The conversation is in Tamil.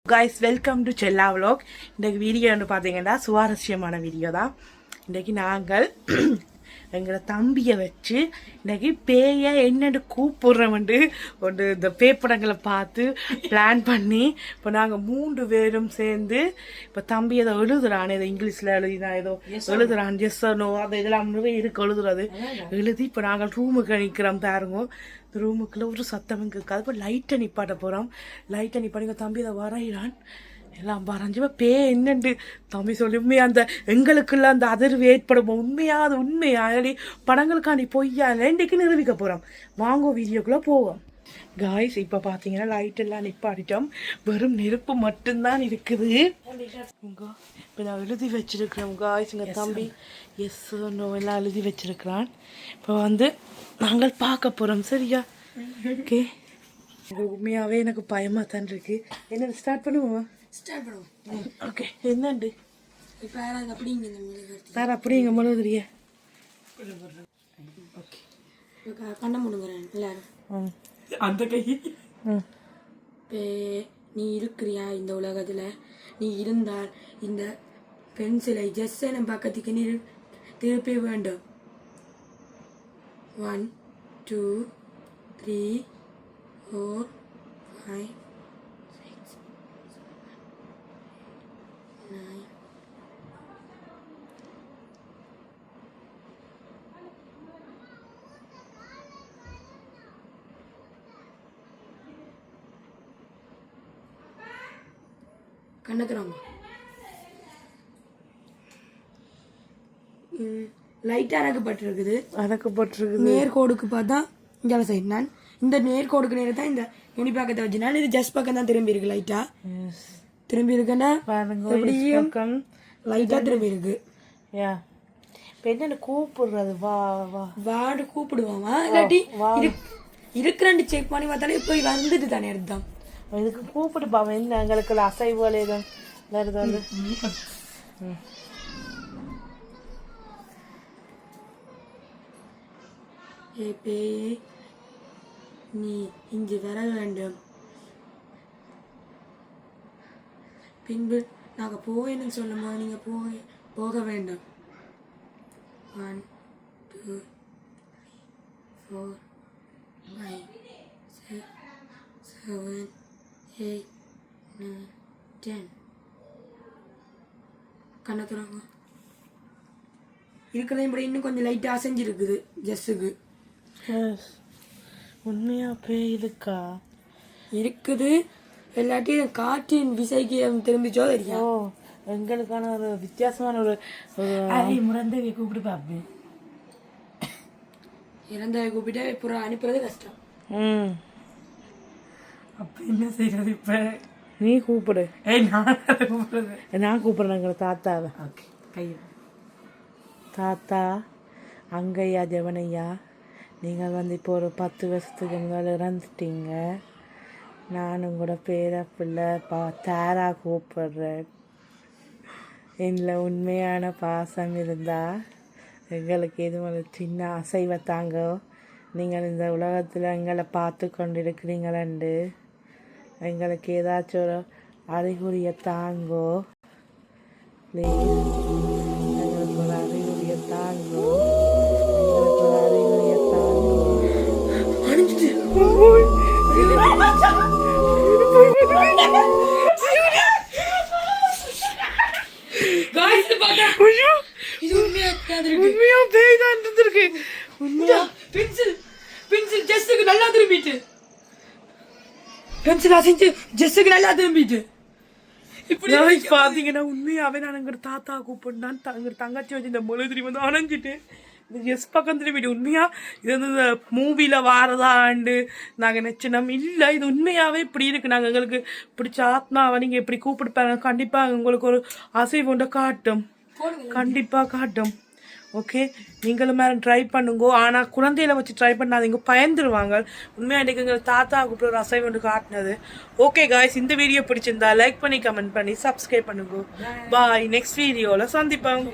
guys, welcome to Chella vlog. இன்றைக்கு வீடியோ வந்து பார்த்தீங்கன்னா சுவாரஸ்யமான வீடியோ தான். இன்றைக்கு நாங்கள் எங்களை தம்பியை வச்சு இன்றைக்கி பேயை என்னென்னு கூப்பிட்றோம்ட்டு ஒரு இந்த பேப்படங்களை பார்த்து பிளான் பண்ணி இப்போ நாங்கள் 3 பேரும் சேர்ந்து இப்போ தம்பி ஏதோ எழுதுறான், ஏதோ இங்கிலீஷில் எழுதினா ஏதோ எழுதுறான், ஜெஸ்ஸனோ அது இதெல்லாம் இருக்கு எழுதுறது எழுதி இப்போ நாங்கள் ரூமுக்கு நிற்கிறோம் பாருங்க. இந்த ரூமுக்குள்ள ஒரு சத்தமும் கேட்காது. இப்போ லைட்டை நிப்பாட்ட போகிறோம். லைட்டை நிப்பாட்டிங்க தம்பி இதை வரைகிறான் எல்லாம் வரைஞ்சுமா பே என்னண்டு தம்பி சொல்லி உண்மையா அந்த எங்களுக்குள்ள அந்த அதிர்வு ஏற்படும். உண்மையா அது உண்மையா அடி படங்களுக்காண்டி பொய்யா இன்றைக்கு நிரூபிக்க போகிறோம். வாங்க வீடியோக்குள்ளே போவோம். காய்ஸ் இப்போ பார்த்தீங்கன்னா லைட் எல்லாம் நிப்பாட்டிட்டோம். வெறும் நெருப்பு மட்டும்தான் இருக்குது. இப்போ நான் எழுதி வச்சிருக்கிறேன் காய்ஸ். எங்கள் தம்பி எஸ் நோ எல்லாம் எழுதி வச்சிருக்கிறான். இப்போ வந்து நாங்கள் பார்க்க போகிறோம். சரியா? ஓகே. உண்மையாகவே எனக்கு பயமாக தான் இருக்கு. என்ன ஸ்டார்ட் பண்ணுவோம்? ஸ்டார்ட் பண்ணுவோம். ஓகே. என்னண்டு இப்போ யாராவது அப்படிங்க சார் அப்படிங்க முழுதுறிய ஓகே. இப்போ கண்ணை முடுங்குறேன் எல்லாரும். அந்த கை நீ இருக்கிறியா இந்த உலகத்தில்? நீ இருந்தால் இந்த பென்சிலை ஜெஸ்ஸன பக்கத்துக்கு நீ திருப்பி வேண்டும். 1 2 3 4 5 6 9 கண்ணத்துறாங்க. லைட்டாக அறக்கப்பட்டிருக்குது. நேர்கோடுக்கு பார்த்தா இந்த சைடு நான் இந்த நேர்கோடுக்கு நேரம் தான் இந்த நுனி பக்கத்தை வச்சு நான் இது ஜஸ்ட் பக்கம் தான் திரும்பி இருக்கு. லைட்டா திரும்பி இருக்குன்னா எப்படியும் லைட்டா திரும்பி இருக்கு. என்ன கூப்பிடுறது? வா வா வாடு கூப்பிடுவாமா இல்லாட்டி இருக்கிறாண்டு செக் பண்ணி பார்த்தாலே போய் வந்துட்டு தானே அர்த்தம். இதுக்கு கூப்பிட்டு பாவம் என்ன எங்களுக்கு அசைவுகள் எதுவும் வருது வந்து. நீ இங்கு வர வேண்டும். பின்பு நாங்கள் போயின்னு சொல்லும்போது நீங்க போக வேண்டும். 1 2 4 5 6 7 8 9 10 கண்ணத்துறாங்க. இருக்கிறதையும் கூட இன்னும் கொஞ்சம் லைட்டாக அசைஞ்சிருக்குது ஜஸ்ஸுக்கு. உண்மையா பேய் இருக்கா? இருக்குது. எல்லாத்தையும் காற்றின் விசைக்கு திரும்பிச்சோ தெரியும். எங்களுக்கான ஒரு வித்தியாசமான ஒரு முறந்தவை கூப்பிட்டு பார்ப்பேன். இறந்தவை கூப்பிட்டு இப்போ அனுப்புறது கஷ்டம். அப்ப என்ன செய்யறது? இப்ப நீ கூப்பிடு. நான் கூப்பிடுறேன் எங்களை தாத்தாவை. தாத்தா அங்கையா ஜெவனையா, நீங்கள் வந்து இப்போ ஒரு 10 வருஷத்துக்கு முதல்ல இறந்துட்டீங்க. நானும் கூட பேர பிள்ளை தாரா கூப்பிடுறேன். இதில் உண்மையான பாசம் இருந்தால் எங்களுக்கு எதுவும் ஒரு சின்ன அசைவை தாங்க. நீங்கள் இந்த உலகத்தில் எங்களை பார்த்து கொண்டு இருக்கிறீங்களண்டு எங்களுக்கு ஏதாச்சும் ஒரு அறிகுறியை தாங்கோ ப்ளீஸ். எங்களுக்கு ஒரு அறிகுறியை தாங்கோ. எங்களுக்கு ஒரு அறிகுறியை தாங்கோ. உண்மையா பேய் தான் இருந்திருக்கு. உண்மையா பென்சில் ஜெஸ்ஸுக்கு நல்லா திரும்பிட்டு. பென்சில் அசைஞ்சு ஜெஸ்ஸுக்கு நல்லா திரும்பிட்டு. இப்படி பாத்தீங்கன்னா உண்மையாவே நான் எங்க தாத்தா கூப்பிடுனான். தங்கச்சி வச்சு இந்த மொழுதிரி வந்து அணைஞ்சிட்டு இந்த எஸ் பக்கம் திரும்பிட்டு. உண்மையா இது வந்து இந்த மூவில வாரதாண்டு நாங்க நினைச்சினோம். இல்லை, இது உண்மையாவே இப்படி இருக்கு. நாங்க எங்களுக்கு பிடிச்ச ஆத்மாவை நீங்க இப்படி கூப்பிடுப்பாங்க. கண்டிப்பா உங்களுக்கு ஒரு அசைவு ஒன்றை காட்டும். கண்டிப்பா காட்டும். ஓகே, நீங்களும் மேலே ட்ரை பண்ணுங்க. ஆனால் குழந்தையில வச்சு ட்ரை பண்ணாதீங்க, பயந்துருவாங்க. உண்மையாக இன்றைக்கு எங்கள் தாத்தா கூப்பிட்டு ஒரு அசைவ் ஒன்று காட்டினது. ஓகே காய்ஸ், இந்த வீடியோ பிடிச்சிருந்தா லைக் பண்ணி கமெண்ட் பண்ணி சப்ஸ்கிரைப் பண்ணுங்க. பாய். நெக்ஸ்ட் வீடியோவில் சந்திப்போம்.